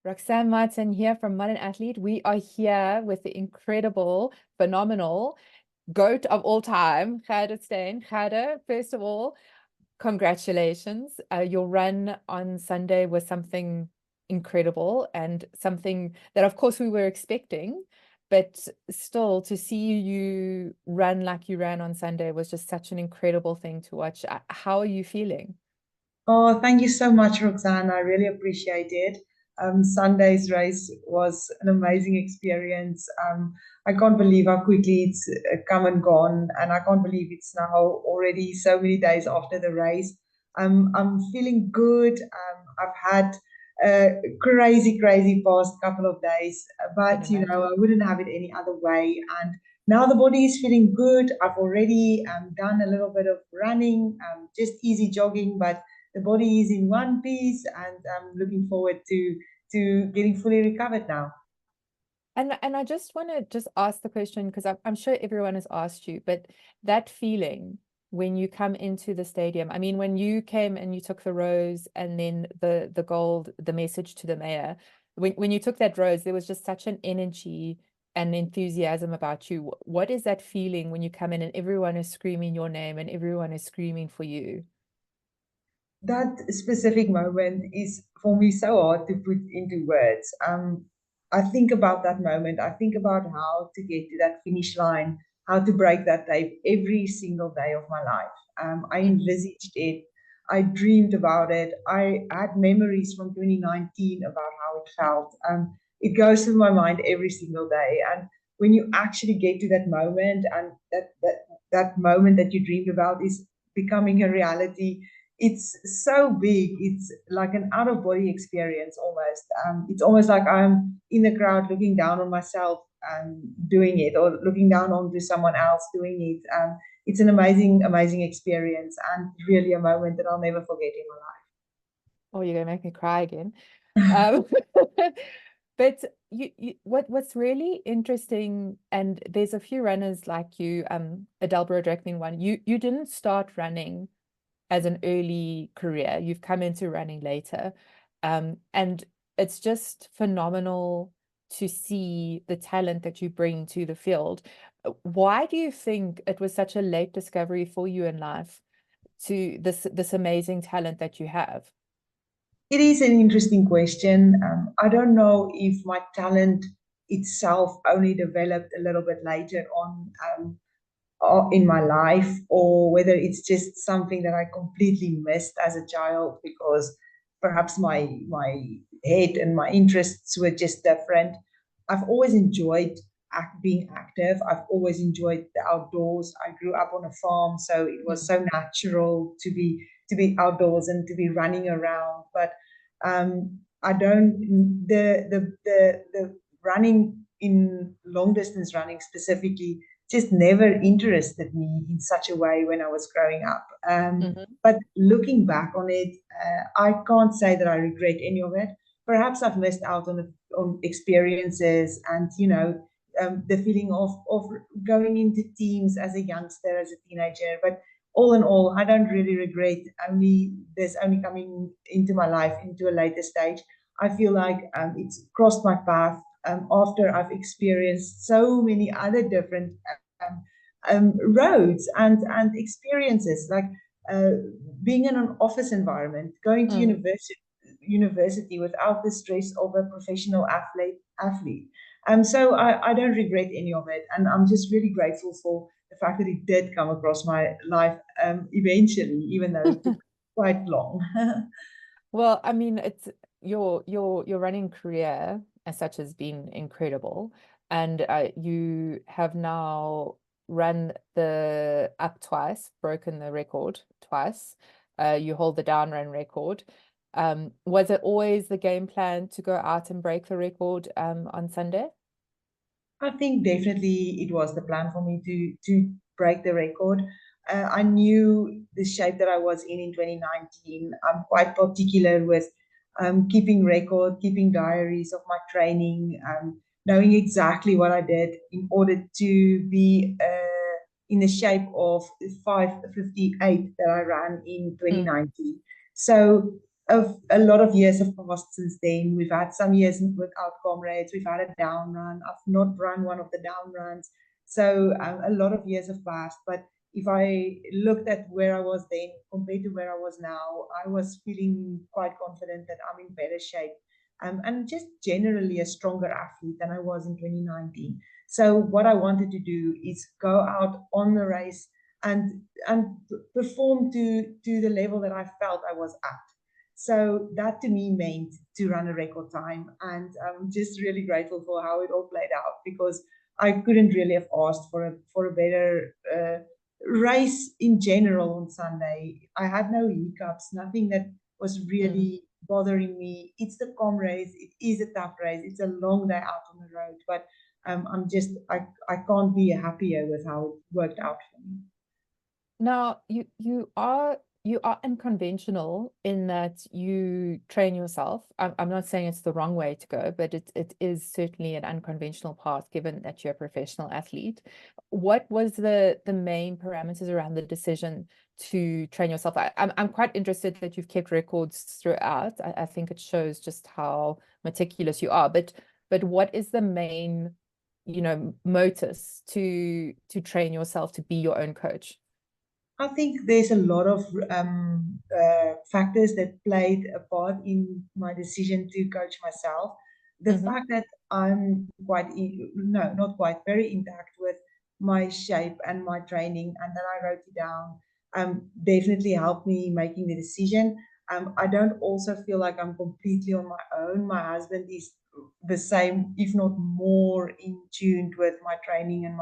Roxanne Martin here from Modern Athlete. We are here with the incredible, phenomenal GOAT of all time, Gerda Steyn. Gerda, first of all, congratulations. Your run on Sunday was something incredible and something that, of course, we were expecting. But still, to see you run like you ran on Sunday was just such an incredible thing to watch. How are you feeling? Oh, thank you so much, Roxanne. I really appreciate it. Sunday's race was an amazing experience. I can't believe how quickly it's come and gone, and I can't believe it's now already so many days after the race. I'm feeling good. I've had a crazy past couple of days, Can but imagine. I wouldn't have it any other way. And now the body is feeling good. I've already done a little bit of running, just easy jogging, but the body is in one piece, and I'm looking forward to getting fully recovered now. And I just want to just ask the question because I'm sure everyone has asked you, but that feeling when you come into the stadium, I mean, when you came and you took the rose and then the gold, the message to the mayor, when you took that rose, there was just such an energy and enthusiasm about you. What is that feeling when you come in and everyone is screaming your name and everyone is screaming for you? That specific moment is for me so hard to put into words. I think about that moment. I think about how to get to that finish line, how to break that tape every single day of my life. I Mhm. envisaged it. I dreamed about it. I had memories from 2019 about how it felt. It goes through my mind every single day. And when you actually get to that moment, and that moment that you dreamed about is becoming a reality, it's so big. It's like an out of body experience almost. It's almost like I'm in the crowd looking down on myself doing it, or looking down onto someone else doing it. It's an amazing experience, and really a moment that I'll never forget in my Oh, you're gonna make me cry again. life. Um, but what's really interesting, and there's a few runners like you, Adelbert Dreckman one, you didn't start running as an early career. You've come into running later. And it's just phenomenal to see the talent that you bring to the field. Why do you think it was such a late discovery for you in life to this amazing talent that you have? It is an interesting question. I don't know if my talent itself only developed a little bit later on, in my life, or whether it's just something that I completely missed as a child because perhaps my head and my interests were just different. I've always enjoyed being active. I've always enjoyed the outdoors. I grew up on a farm, so it was Mm. so natural to be outdoors and to be running around. But I don't the running in long distance running specifically just never interested me in such a way when I was growing up. Mhm. But looking back on it, I can't say that I regret any of it. Perhaps I've missed out on experiences, and the feeling of going into teams as a youngster, as a teenager. But all in all, I don't really regret only this only coming into my life into a later stage. I feel like it's crossed my path after I've experienced so many other different roads and experiences, like uh, being in an office environment, going to Mm. university without the stress of a professional athlete. So I don't regret any of it, and I'm just really grateful for the fact that it did come across my life eventually, even though it took quite long. Well, I mean, it's your running career as such has been incredible, and you have now run the up twice, broken the record twice. You hold the down run record. Was it always the game plan to go out and break the record on Sunday? I think definitely it was the plan for me to break the record. I knew the shape that I was in 2019. I'm quite particular with keeping record, keeping diaries of my training, knowing exactly what I did in order to be in the shape of 5:58 that I ran in Mm. 2019. So a lot of years have passed since then. We've had some years without Comrades. We've had a down run. I've not run one of the down runs. So a lot of years have passed. But if I looked at where I was then compared to where I was now, I was feeling quite confident that I'm in better shape. And just generally a stronger athlete than I was in 2019. So what I wanted to do is go out on the race and perform to the level that I felt I was at. So that to me meant to run a record time. And I'm just really grateful for how it all played out, because I couldn't really have asked for a better race in general on Sunday. I had no hiccups, nothing that was really bothering me. It's the Comrades. It is a tough race. It's a long day out on the road, but I can't be happier with how it worked out for me. Now, you are unconventional in that you train yourself. I'm not saying it's the wrong way to go, but it is certainly an unconventional path, given that you're a professional athlete. What was the main parameters around the decision to train yourself? I'm quite interested that you've kept records throughout. I think it shows just how meticulous you are. But what is the main, motus to train yourself to be your own coach? I think there's a lot of factors that played a part in my decision to coach myself. The fact that I'm no, not quite, very intact with my shape and my training, and that I wrote it down, definitely helped me making the decision. I don't also feel like I'm completely on my own. My husband is the same, if not more, in tune with my training and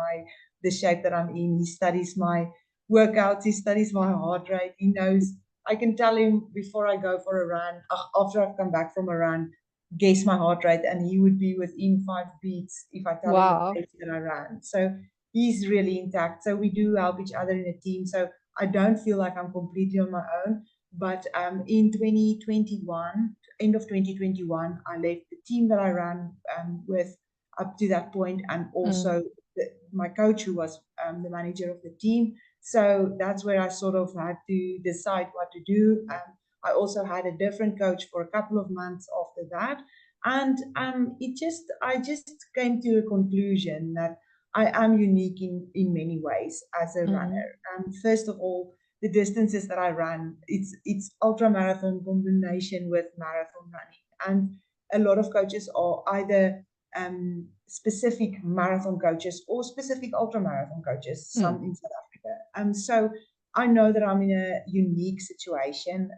the shape that I'm in. He studies my workouts, he studies my heart rate. He knows, I can tell him before I go for a run, after I've come back from a run, guess my heart rate, and he would be within 5 beats if I tell him the Wow. pace that I ran. So he's really intact. So we do help each other in a team. So I don't feel like I'm completely on my own. But in 2021, end of 2021, I left the team that I ran with up to that point, and also my coach, who was the manager of the team. So that's where I sort of had to decide what to do. I also had a different coach for a couple of months after that. And I just came to a conclusion that I am unique in many ways as a runner. First of all, the distances that I run, it's ultra marathon combination with marathon running. And a lot of coaches are either specific marathon coaches or specific ultra marathon coaches, some in South Africa. So I know that I'm in a unique situation.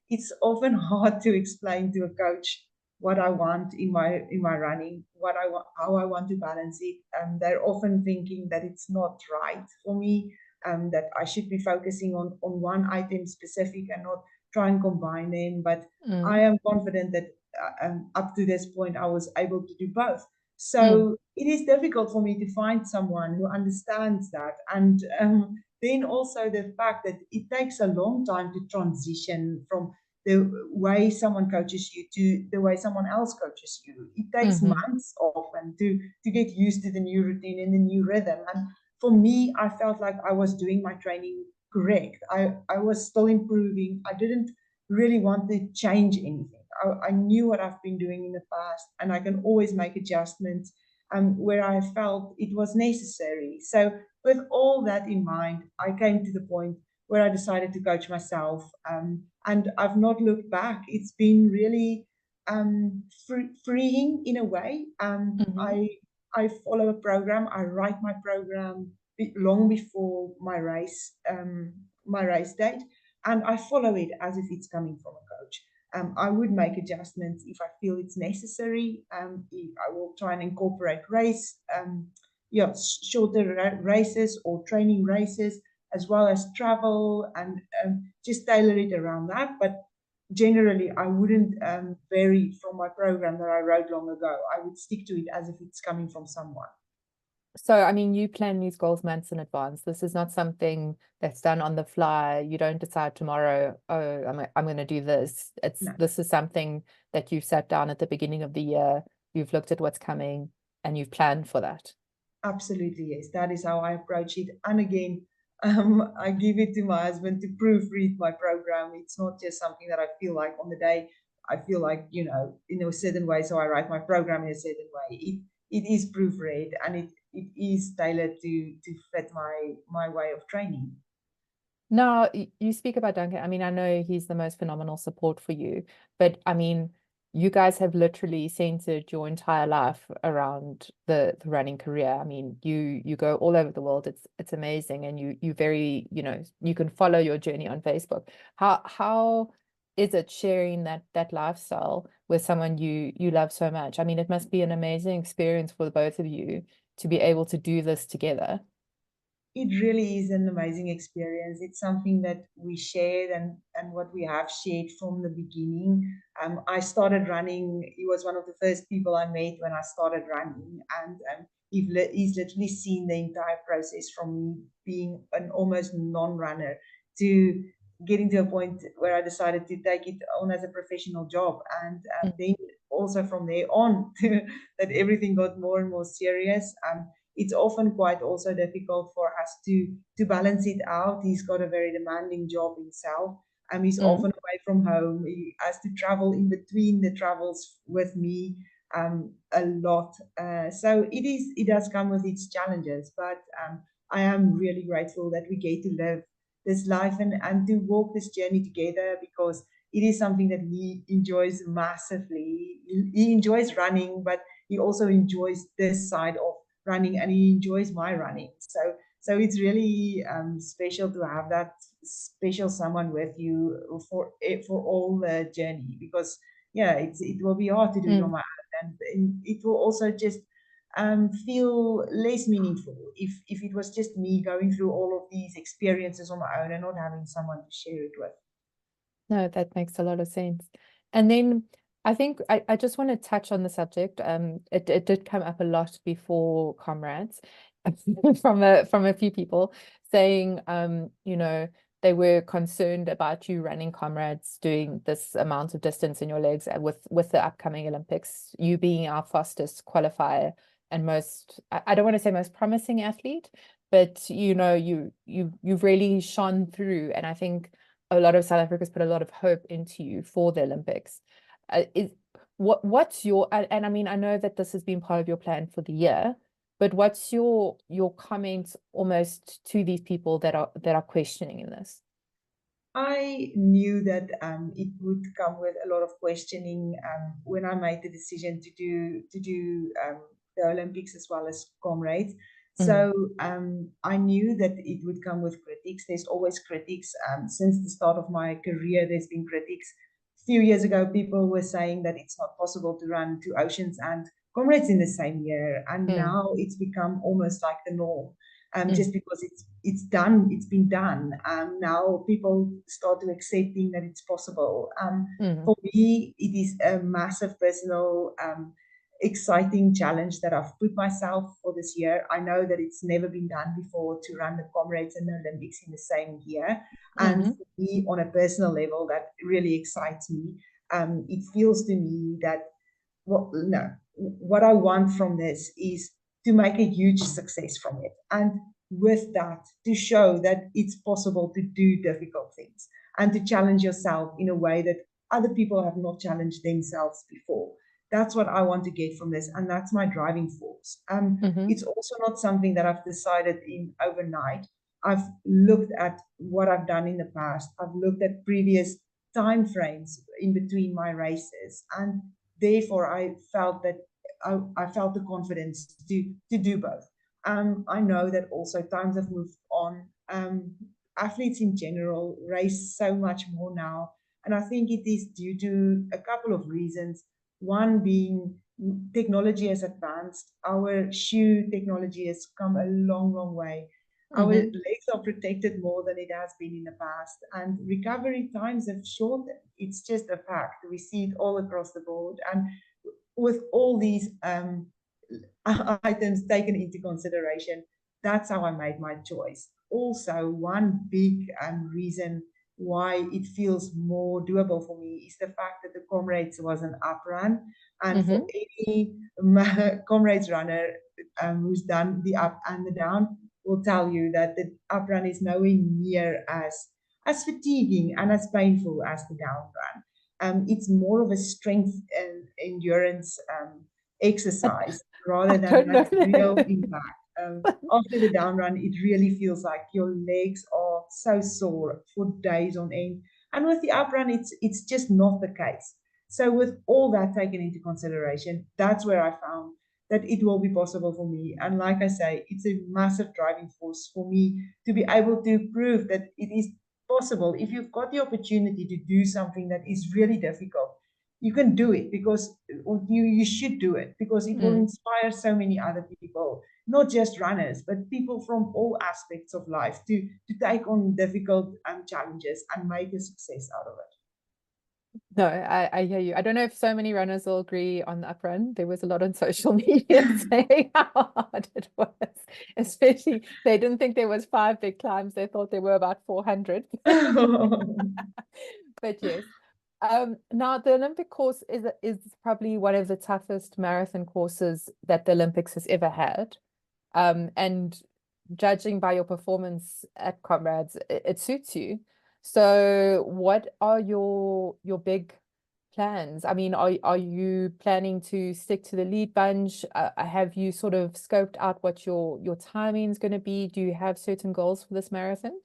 It's often hard to explain to a coach what I want in my running, what I want, how I want to balance it. They're often thinking that it's not right for me, that I should be focusing on one item specific and not try and combine them. But I am confident that up to this point, I was able to do both. So it is difficult for me to find someone who understands that. And then also the fact that it takes a long time to transition from the way someone coaches you to the way someone else coaches you. It takes months often to get used to the new routine and the new rhythm. And for me, I felt like I was doing my training correct. I was still improving. I didn't really want to change anything. I knew what I've been doing in the past, and I can always make adjustments where I felt it was necessary. So with all that in mind, I came to the point where I decided to coach myself, and I've not looked back. It's been really freeing in a way. I follow a program. I write my program long before my race date, and I follow it as if it's coming from a coach. I would make adjustments if I feel it's necessary. I will try and incorporate shorter races or training races, as well as travel, and just tailor it around that. But generally, I wouldn't vary from my program that I wrote long ago. I would stick to it as if it's coming from someone. So, I mean, you plan these goals months in advance. This is not something that's done on the fly. You don't decide tomorrow, oh, I'm going to do this. No. This is something that you've sat down at the beginning of the year, you've looked at what's coming, and you've planned for that. Absolutely, yes. That is how I approach it. And again, I give it to my husband to proofread my program. It's not just something that I feel like on the day. I feel like, in a certain way, so I write my program in a certain way. It is proofread, and it is tailored to fit my way of training. Now, you speak about Duncan. I mean, I know he's the most phenomenal support for you, but I mean, you guys have literally centered your entire life around the running career. I mean, you go all over the world. It's amazing, and you very, you can follow your journey on Facebook. How is it sharing that lifestyle with someone you love so much? I mean, it must be an amazing experience for the both of you to be able to do this together. It really is an amazing experience. It's something that we shared, and what we have shared from the beginning. I started running. He was one of the first people I met when I started running, and he's literally seen the entire process from me being an almost non-runner to getting to a point where I decided to take it on as a professional job, and then also from there on that everything got more and more serious. It's often quite also difficult for us to balance it out. He's got a very demanding job himself. He's Mm, often away from home. He has to travel in between the travels with me a lot. So it does come with its challenges, but I am really grateful that we get to live this life and to walk this journey together, because it is something that he enjoys massively. He enjoys running, but he also enjoys this side of running, and he enjoys my running. So it's really special to have that special someone with you for all the journey, because yeah, it will be hard to do it on mm. my own, and it will also just feel less meaningful if it was just me going through all of these experiences on my own and not having someone to share it with. No, that makes a lot of sense. And then I think I just want to touch on the subject. It did come up a lot before Comrades from a few people saying, they were concerned about you running Comrades, doing this amount of distance in your legs with the upcoming Olympics, you being our fastest qualifier and most, I don't want to say most promising athlete, but you've really shone through. And I think a lot of South Africa's put a lot of hope into you for the Olympics. Is what's your and I mean, I know that this has been part of your plan for the year, but what's your comments almost to these people that are questioning in this? I knew that it would come with a lot of questioning when I made the decision to do the Olympics as well as Comrades. Mm, So I knew that it would come with critics. There's always critics. Since the start of my career, there's been critics. A few years ago, people were saying that it's not possible to run two oceans and Comrades in the same year, and mm, now it's become almost like the norm. mm, Just because it's done, it's been done. Now people start to accepting that it's possible. mm, For me, it is a massive personal, exciting challenge that I've put myself for this year. I know that it's never been done before to run the Comrades and the Olympics in the same year, and mm, for me, on a personal level, that really excites me. It feels to me that no, what I want from this is to make a huge success from it. And with that, to show that it's possible to do difficult things and to challenge yourself in a way that other people have not challenged themselves before. That's what I want to get from this. And that's my driving force. mm, It's also not something that I've decided in overnight. I've looked at what I've done in the past. I've looked at previous time frames in between my races, and therefore I felt that I felt the confidence to do both. I know that also times have moved on. Athletes in general race so much more now, and I think it is due to a couple of reasons. One being technology has advanced. Our shoe technology has come a long, long way. Our mm, legs are protected more than it has been in the past, and recovery times have shortened. It's just a fact. We see it all across the board. And with all these items taken into consideration, that's how I made my choice. Also, one big reason why it feels more doable for me is the fact that the Comrades was an up run. And for mm, any Comrades runner who's done the up and the down, will tell you that the up run is nowhere near as fatiguing and as painful as the down run. It's more of a strength and endurance exercise rather I than don't know that real that. impact. After the down run, it really feels like your legs are so sore for days on end. And with the up run, it's just not the case. So with all that taken into consideration, that's where I found that it will be possible for me. And like I say, it's a massive driving force for me to be able to prove that it is possible. If you've got the opportunity to do something that is really difficult, you can do it because you should do it because it will inspire so many other people, not just runners, but people from all aspects of life to take on difficult challenges and make a success out of it. No, I hear you. I don't know if so many runners will agree on the up run. There was a lot on social media saying how hard it was, especially they didn't think there was 5 big climbs. They thought there were about 400. But yes. Now the Olympic course is probably one of the toughest marathon courses that the Olympics has ever had. And judging by your performance at Comrades, it suits you. So what are your big plans? I mean, are you planning to stick to the lead bunch? Have you sort of scoped out what your timing is going to be? Do you have certain goals for this marathon?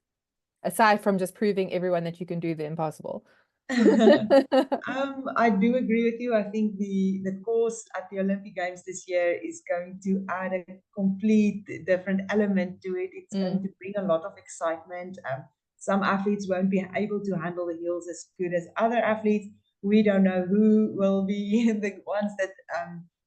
Aside from just proving everyone that you can do the impossible. I do agree with you. I think the course at the Olympic Games this year is going to add a complete different element to it. It's going to bring a lot of excitement. Some athletes won't be able to handle the hills as good as other athletes. We don't know who will be the ones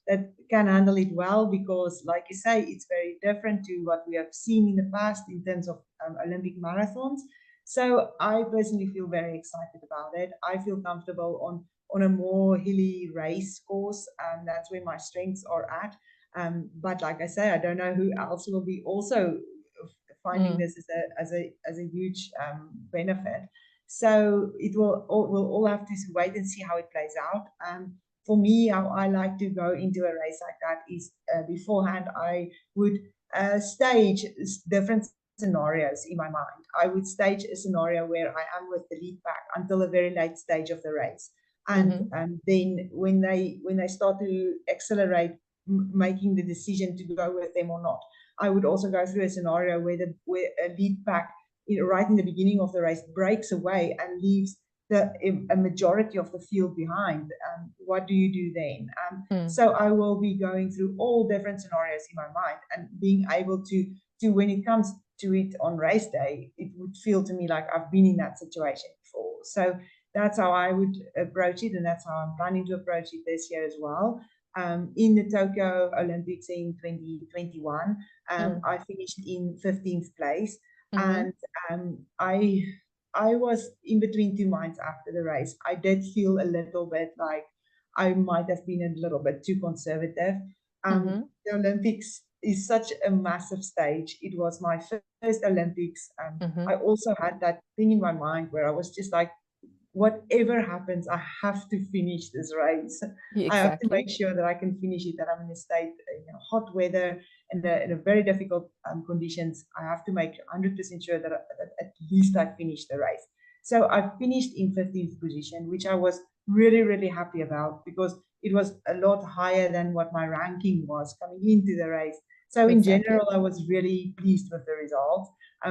that can handle it well because, like you say, it's very different to what we have seen in the past in terms of Olympic marathons. So I personally feel very excited about it. I feel comfortable on a more hilly race course, and that's where my strengths are at. But like I say, I don't know who else will be also finding this as a huge benefit. So we'll all have to wait and see how it plays out. For me, how I like to go into a race like that is beforehand I would stage different scenarios in my mind. I would stage a scenario where I am with the lead pack until a very late stage of the race, and then when they start to accelerate, making the decision to go with them or not, I would also go through a scenario where a lead pack right in the beginning of the race breaks away and leaves a majority of the field behind. What do you do then? So I will be going through all different scenarios in my mind and being able to when it comes to it on race day, it would feel to me like I've been in that situation before. So that's how I would approach it, and that's how I'm planning to approach it this year as well. In the Tokyo Olympics in 2021, I finished in 15th place, and I was in between two minds after the race. I did feel a little bit like I might have been a little bit too conservative. The Olympics is such a massive stage. It was my first Olympics. I also had that thing in my mind where I was just like, whatever happens, I have to finish this race. Yeah, I have to exactly. make sure that I can finish it, that I'm in a state, hot weather and in a very difficult conditions. I have to make 100% sure that at least I finish the race. So I finished in 15th position, which I was really, really happy about because it was a lot higher than what my ranking was coming into the race. So in general, I was really pleased with the result.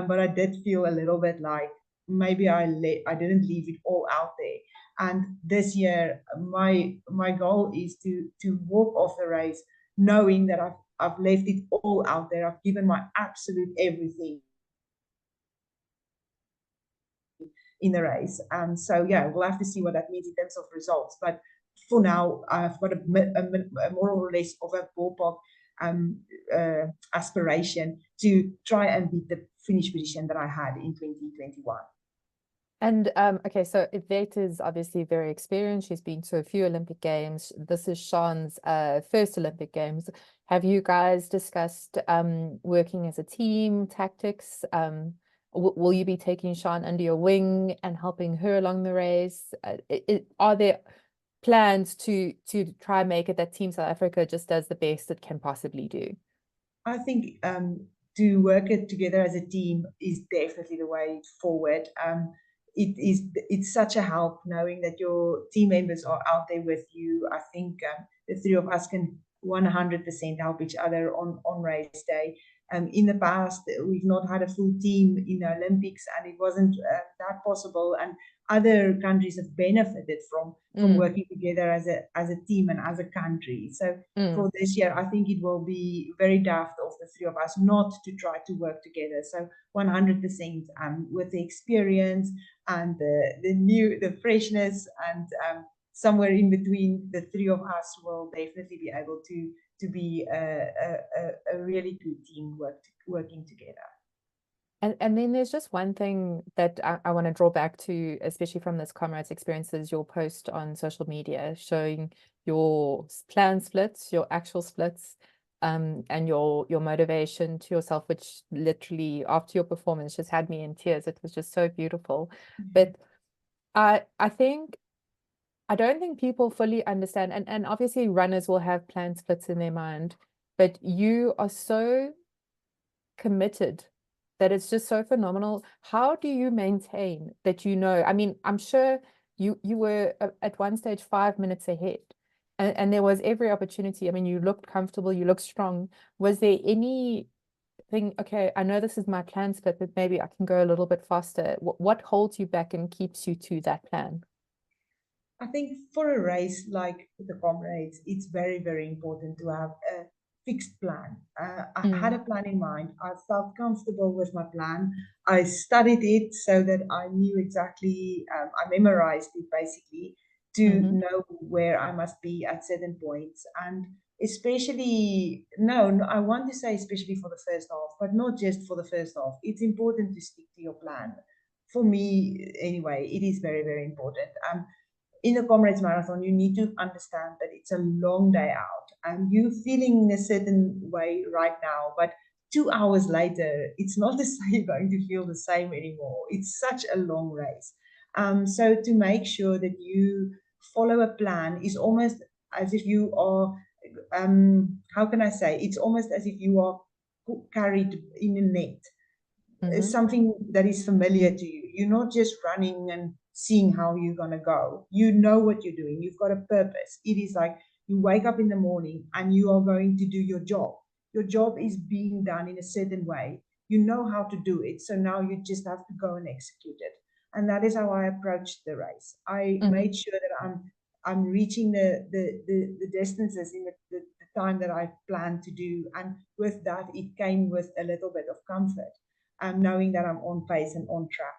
But I did feel a little bit like maybe I didn't leave it all out there. And this year, my goal is to walk off the race knowing that I've left it all out there. I've given my absolute everything in the race. And so, yeah, we'll have to see what that means in terms of results. But for now, I've got a more or less of a ballpark aspiration to try and beat the finish position that I had in 2021. And okay, so Yvette is obviously very experienced. She's been to a few Olympic Games. This is Sean's first Olympic Games. Have you guys discussed working as a team, tactics? Will you be taking Sean under your wing and helping her along the race? Are there plans to try and make it that Team South Africa just does the best it can possibly do? I think to work it together as a team is definitely the way forward. It's such a help knowing that your team members are out there with you. I think the three of us can 100% help each other on race day. In the past, we've not had a full team in the Olympics, and it wasn't that possible. And other countries have benefited from working together as a team and as a country. So for this year, I think it will be very daft of the three of us not to try to work together. So 100% with the experience and the freshness, and somewhere in between, the three of us will definitely be able to be a really good team working together. And then there's just one thing that I want to draw back to, especially from this Comrades experience, is your post on social media showing your plan splits, your actual splits, and your motivation to yourself, which literally after your performance just had me in tears. It was just so beautiful. But I think I don't think people fully understand, and obviously runners will have plan splits in their mind, but you are so committed that it's just so phenomenal. How do you maintain that, you know? I mean, I'm sure you were at one stage 5 minutes ahead, and there was every opportunity. I mean, you looked comfortable, you looked strong. Was there anything, okay, I know this is my plan split, but maybe I can go a little bit faster? What holds you back and keeps you to that plan? I think for a race like the Comrades, it's very, very important to have a fixed plan. I had a plan in mind. I felt comfortable with my plan. I studied it so that I knew exactly, I memorized it basically to know where I must be at certain points. And especially, no, I want to say especially for the first half, but not just for the first half. It's important to stick to your plan. For me, anyway, it is very, very important. In the Comrades Marathon, you need to understand that it's a long day out and you're feeling in a certain way right now, but 2 hours later, it's not the same, going to feel the same anymore. It's such a long race. So to make sure that you follow a plan is almost as if you are, how can I say, it's almost as if you are carried in a net, something that is familiar to you. You're not just running and seeing how you're going to go. You know what you're doing. You've got a purpose. It is like you wake up in the morning and you are going to do your job. Your job is being done in a certain way. You know how to do it. So now you just have to go and execute it. And that is how I approached the race. I made sure that I'm reaching the distances in the time that I planned to do. And with that, it came with a little bit of comfort, knowing that I'm on pace and on track.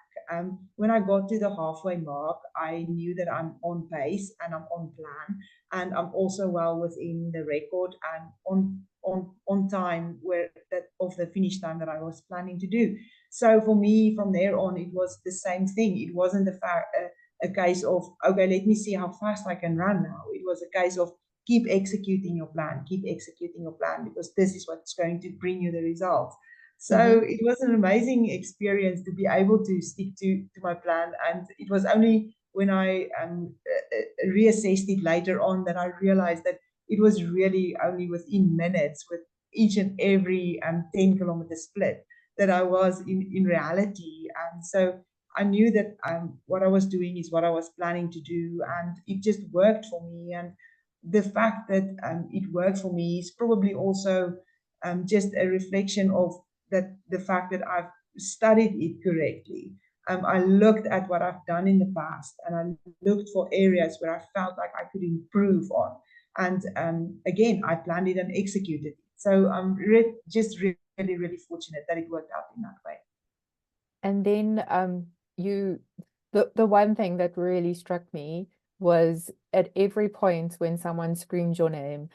When I got to the halfway mark, I knew that I'm on pace and I'm on plan, and I'm also well within the record and on time where that of the finish time that I was planning to do. So for me, from there on, it was the same thing. It wasn't a case of, okay, let me see how fast I can run now. It was a case of keep executing your plan, because this is what's going to bring you the results. So it was an amazing experience to be able to stick to my plan. And it was only when I reassessed it later on that I realized that it was really only within minutes, with each and every 10-kilometer split, that I was in reality. And so I knew that what I was doing is what I was planning to do, and it just worked for me. And the fact that it worked for me is probably also just a reflection of that, the fact that I've studied it correctly. I looked at what I've done in the past, and I looked for areas where I felt like I could improve on. And again, I planned it and executed it. So I'm just really, really fortunate that it worked out in that way. And then you the one thing that really struck me was at every point when someone screamed your name,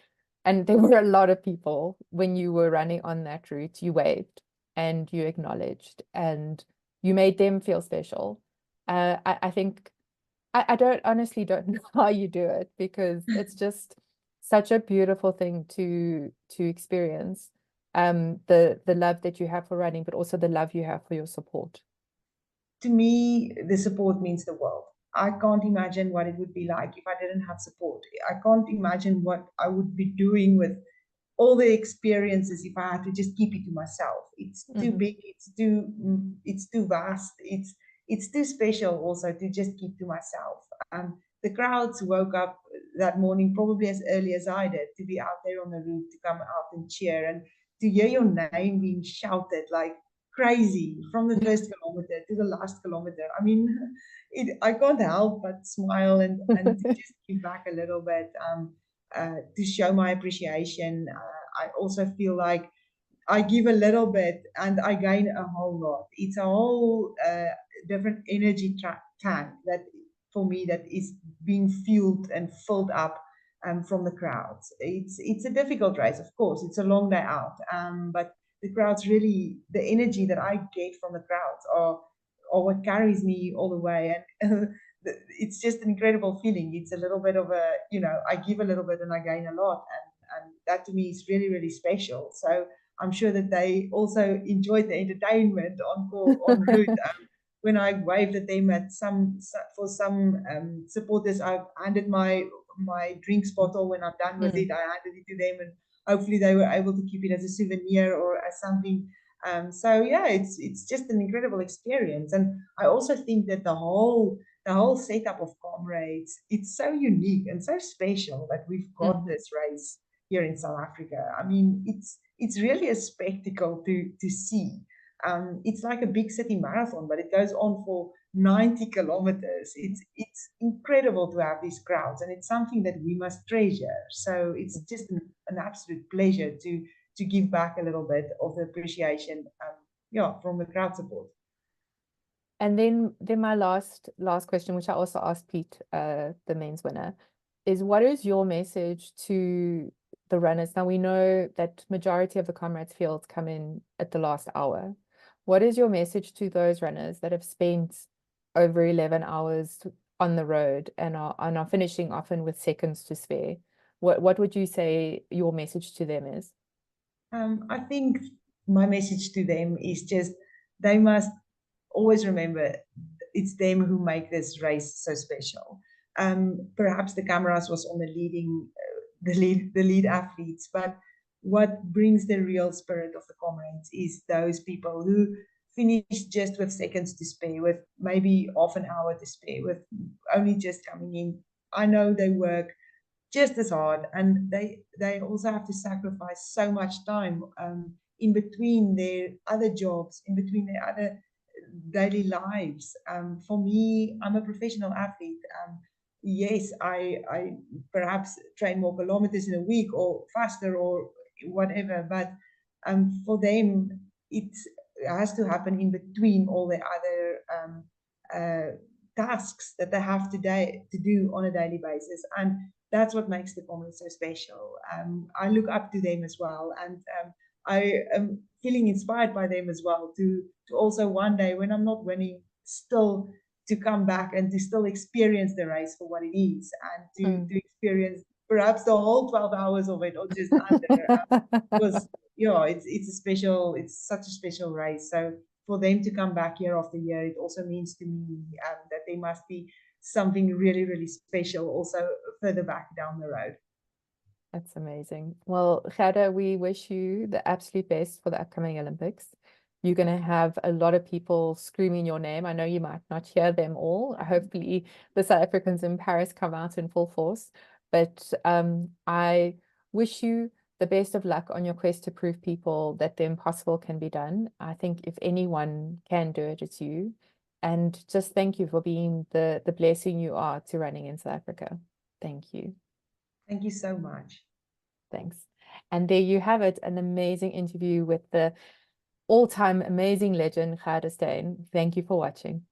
and there were a lot of people when you were running on that route, you waved and you acknowledged and you made them feel special. I think I don't honestly don't know how you do it, because it's just such a beautiful thing to experience. The love that you have for running, but also the love you have for your support. To me, the support means the world. I can't imagine what it would be like if I didn't have support. I can't imagine what I would be doing all the experiences, if I had to just keep it to myself, it's too big, it's too vast, it's too special also to just keep to myself. The crowds woke up that morning probably as early as I did to be out there on the route, to come out and cheer, and to hear your name being shouted like crazy from the first kilometer to the last kilometer. I mean, I can't help but smile and to just give back a little bit, to show my appreciation. I also feel like I give a little bit and I gain a whole lot. It's a whole different energy tank that, for me, that is being fueled and filled up from the crowds. It's a difficult race, of course. It's a long day out, but the crowds really, the energy that I get from the crowds are what carries me all the way. And it's just an incredible feeling. It's a little bit of a, I give a little bit and I gain a lot, and that to me is really, really special. So I'm sure that they also enjoyed the entertainment on route. When I waved at them for some supporters, I handed my drinks bottle. When I'm done with it, I handed it to them, and hopefully they were able to keep it as a souvenir or as something. So yeah, it's just an incredible experience, and I also think that the whole setup of Comrades, it's so unique and so special that we've got this race here in South Africa. I mean, it's really a spectacle to see. It's like a big city marathon, but it goes on for 90 kilometers. It's incredible to have these crowds, and it's something that we must treasure. So it's just an absolute pleasure to give back a little bit of the appreciation, from the crowd support. And then my last question, which I also asked Pete, the men's winner, is what is your message to the runners? Now we know that majority of the Comrades fields come in at the last hour. What is your message to those runners that have spent over 11 hours on the road and are finishing often with seconds to spare? What would you say your message to them is? I think my message to them is just they must always remember it's them who make this race so special. Perhaps the cameras was on the lead athletes, but what brings the real spirit of the Comrades is those people who finish just with seconds to spare, with maybe half an hour to spare, with only just coming in. I know they work just as hard, and they also have to sacrifice so much time in between their other jobs, in between their other daily lives. For me, I'm a professional athlete. Yes, I perhaps train more kilometers in a week or faster or whatever, but for them, it has to happen in between all the other tasks that they have to do on a daily basis. And that's what makes the Comrades so special. I look up to them as well, and I am feeling inspired by them as well to also one day, when I'm not winning, still to come back and to still experience the race for what it is, and to experience perhaps the whole 12 hours of it, or just under. Because it's such a special race. So for them to come back year after year, it also means to me that there must be something really, really special also further back down the road. That's amazing. Well, Gerda, we wish you the absolute best for the upcoming Olympics. You're going to have a lot of people screaming your name. I know you might not hear them all. Hopefully the South Africans in Paris come out in full force. But I wish you the best of luck on your quest to prove people that the impossible can be done. I think if anyone can do it, it's you. And just thank you for being the blessing you are to running in South Africa. Thank you. Thank you so much. Thanks. And there you have it, an amazing interview with the all-time amazing legend, Gerda Steyn. Thank you for watching.